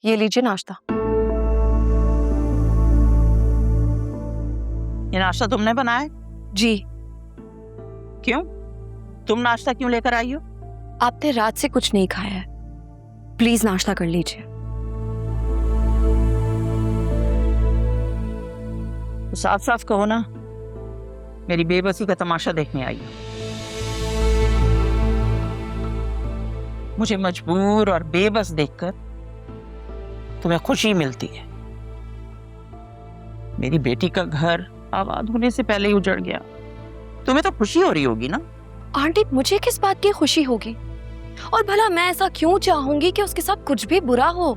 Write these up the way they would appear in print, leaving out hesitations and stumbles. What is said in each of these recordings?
ये लीजिए नाश्ता। ये नाश्ता तुमने बनाया है? जी। क्यों? तुम नाश्ता क्यों लेकर आई हो? आपने रात से कुछ नहीं खाया है, प्लीज नाश्ता कर लीजिए। तो साफ साफ कहो ना, मेरी बेबसी का तमाशा देखने आई हो। मुझे मजबूर और बेबस देखकर तुम्हें खुशी मिलती है। मेरी बेटी का घर आबाद होने से पहले ही उजड़ गया। तुम्हें तो खुशी हो रही होगी ना? आंटी, मुझे किस बात की खुशी होगी? और भला मैं ऐसा क्यों चाहूंगी कि उसके साथ कुछ भी बुरा हो?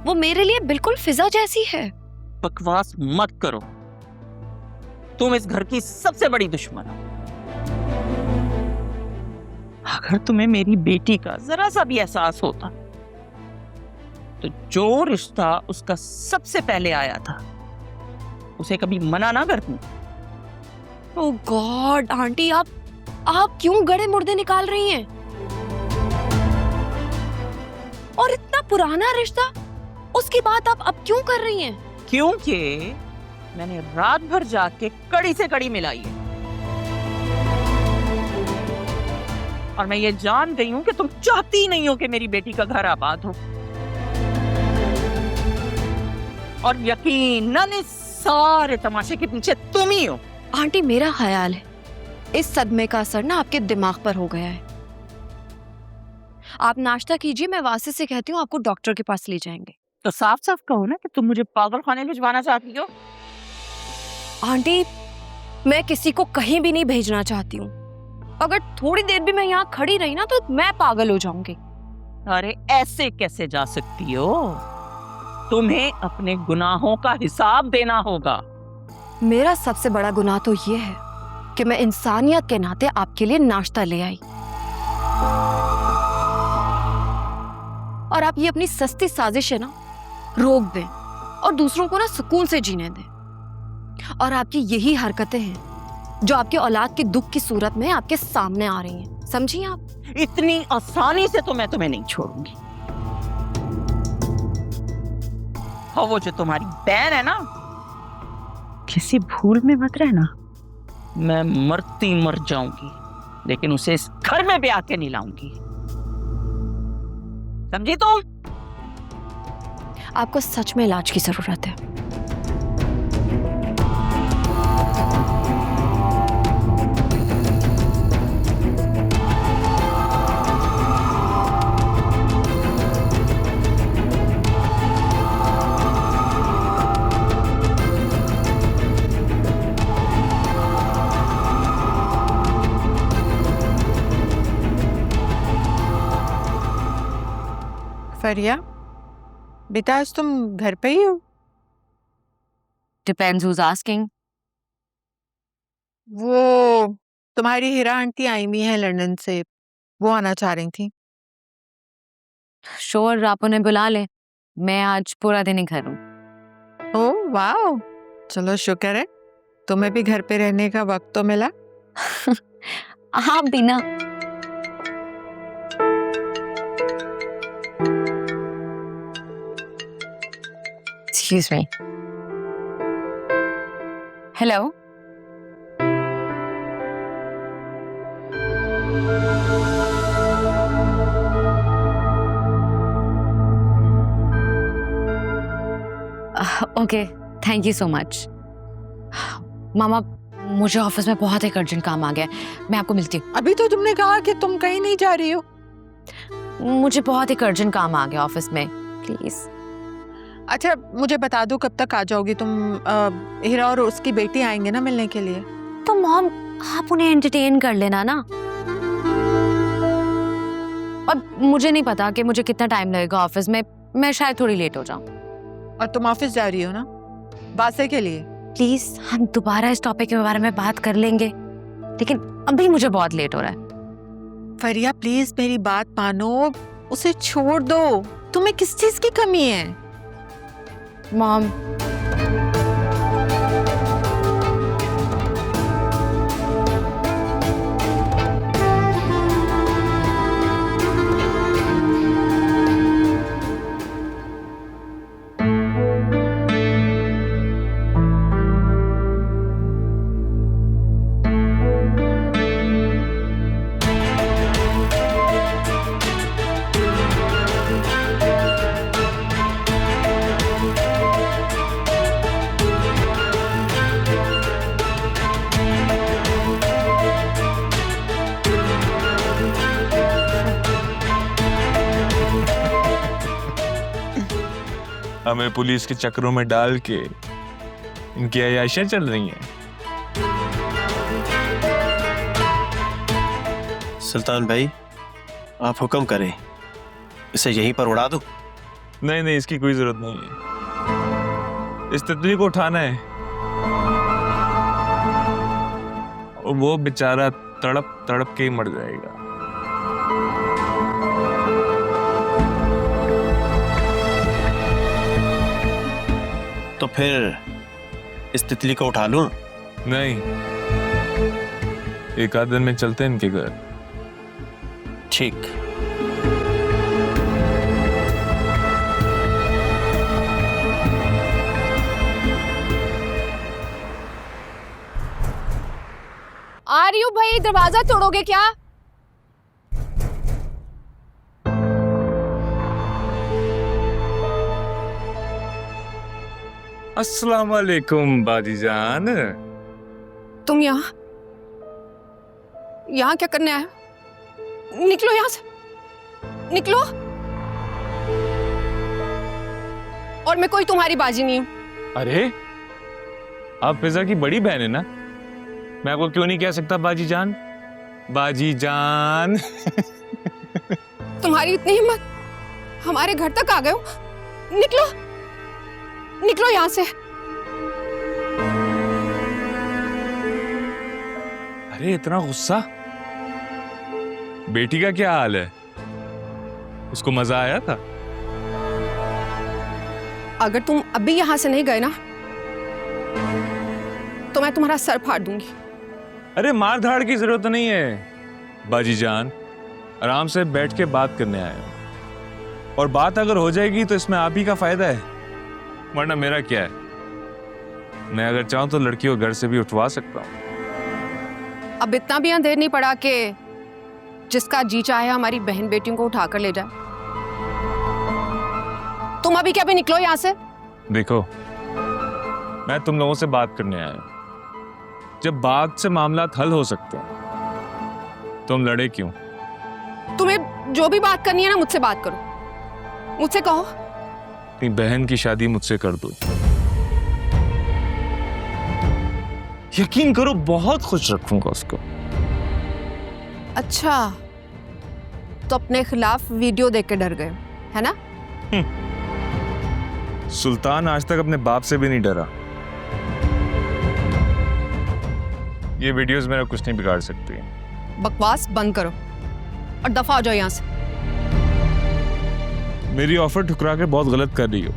वो मेरे लिए बिल्कुल फिजा जैसी है। बकवास मत करो, तुम इस घर की सबसे बड़ी दुश्मन हो। अगर तुम्हें मेरी बेटी का जरा सा भी एहसास होता तो जो रिश्ता उसका सबसे पहले आया था उसे कभी मना ना करती। ओह गॉड आंटी, आप क्यों गड़े मुर्दे निकाल रही हैं? और इतना पुराना रिश्ता, उसकी बात आप अब क्यों कर रही हैं? क्योंकि मैंने रात भर जाके कड़ी से कड़ी मिलाई है और मैं ये जान गई हूं कि तुम चाहती नहीं हो कि मेरी बेटी का घर आबाद हो। और यकीनन इस सारे तमाशे के पीछे तुम ही हो। आंटी, मेरा ख्याल है इस सदमे का असर ना आपके दिमाग पर हो गया है। आप नाश्ता कीजिए, मैं वासित से कहती हूँ आपको डॉक्टर के पास ले जाएंगे। तो साफ साफ कहो ना कि तुम मुझे पागल खाने भिजवाना चाहती हो। आंटी, मैं किसी को कहीं भी नहीं भेजना चाहती हूँ। अगर थोड़ी देर भी मैं यहाँ खड़ी रही ना तो मैं पागल हो जाऊंगी। अरे ऐसे कैसे जा सकती हो? तुम्हें अपने गुनाहों का हिसाब देना होगा। मेरा सबसे बड़ा गुनाह तो ये है कि मैं इंसानियत के नाते आपके लिए नाश्ता ले आई और आप ये अपनी सस्ती साजिश है ना रोक दें और दूसरों को ना सुकून से जीने दें। और आपकी यही हरकतें हैं जो आपके औलाद के दुख की सूरत में आपके सामने आ रही हैं। समझिए आप? इतनी आसानी से तो मैं तुम्हें नहीं छोड़ूंगी। और वो जो तुम्हारी बहन है ना, किसी भूल में मत रहना। मैं मरती मर जाऊंगी लेकिन उसे इस घर में ब्याह के नहीं लाऊंगी। समझी तुम? आपको सच में इलाज की जरूरत है। फरिया, बेटा आज तुम घर पे ही हो? Depends who's asking. वो तुम्हारी हीरा आंटी आई हुई है लंदन से, वो आना चाह रही थी। श्योर, आप उन्हें बुला ले। मैं आज पूरा दिन ही घर हूँ। ओह वाह, चलो शुक्र है तुम्हें भी घर पे रहने का वक्त तो मिला। आप भी ना। Excuse me. Hello. Okay, thank you so much. मामा, मुझे ऑफिस में बहुत एक अर्जेंट काम आ गया है, मैं आपको मिलती हूँ। अभी तो तुमने कहा कि तुम कहीं नहीं जा रही हो। मुझे बहुत एक अर्जेंट काम आ गया ऑफिस में, प्लीज। अच्छा मुझे बता दो कब तक आ जाओगी तुम? हीरा और उसकी बेटी आएंगे ना मिलने के लिए। तो मॉम, आप उन्हें एंटरटेन कर लेना ना। और मुझे नहीं पता कि मुझे कितना टाइम लगेगा ऑफिस में, मैं शायद थोड़ी लेट हो जाऊं। और तुम ऑफिस जा रही हो ना बासे के लिए? प्लीज, हम दोबारा इस टॉपिक के बारे में बात कर लेंगे, लेकिन अभी मुझे बहुत लेट हो रहा है। फरिया प्लीज मेरी बात मानो, उसे छोड़ दो। तुम्हें किस चीज की कमी है? मॉम, हमें पुलिस के चक्रों में डाल के इनकी अयाशियां चल रही हैं। सुल्तान भाई, आप हुक्म करें, इसे यहीं पर उड़ा दूं? नहीं नहीं, इसकी कोई जरूरत नहीं है। इस तितली को उठाना है और वो बेचारा तड़प तड़प के ही मर जाएगा। तो फिर इस तितली को उठा लूं? नहीं, एक आध दिन में चलते हैं इनके घर। ठीक। आ रही हूँ भाई, दरवाजा तोड़ोगे क्या? अस्सलाम वालेकुम बाजीजान। तुम यहाँ क्या करने आए हो? निकलो यहाँ से, निकलो। और मैं कोई तुम्हारी बाजी नहीं हूँ। अरे, आप फिजा की बड़ी बहन है ना, मैं आपको क्यों नहीं कह सकता बाजी जान? बाजी जान। तुम्हारी इतनी हिम्मत, हमारे घर तक आ गए हो? निकलो, निकलो यहाँ से। अरे इतना गुस्सा? बेटी का क्या हाल है? उसको मजा आया था? अगर तुम अभी यहाँ से नहीं गए ना, तो मैं तुम्हारा सर फाड़ दूंगी। अरे मार धाड़ की जरूरत नहीं है बाजी जान, आराम से बैठ के बात करने आए हो। और बात अगर हो जाएगी तो इसमें आप ही का फायदा है, वरना मेरा क्या है? मैं अगर चाहूं तो लड़की को घर से भी उठवा सकता हूं। अब इतना भी अंधेर नहीं पड़ा कि जिसका जी चाहे हमारी बहन बेटियों को उठाकर ले जाए। तुम अभी क्या भी निकलो यहाँ से। देखो, मैं तुम लोगों से बात करने आया हूं। जब बात से मामला हल हो सकते हैं, तुम लड़े क्यों? तुम्हें जो भी बात करनी है ना, मुझसे बात करो, मुझसे कहो। अपनी बहन की शादी मुझसे कर दो। यकीन करो, बहुत खुश रखूंगा उसको। अच्छा, तो अपने खिलाफ वीडियो देख के डर गए, है ना? सुल्तान आज तक अपने बाप से भी नहीं डरा। ये वीडियोस मेरा कुछ नहीं बिगाड़ सकती। बकवास बंद करो और दफा हो जाओ यहाँ से। मेरी ऑफर ठुकरा के बहुत गलत कर रही हो।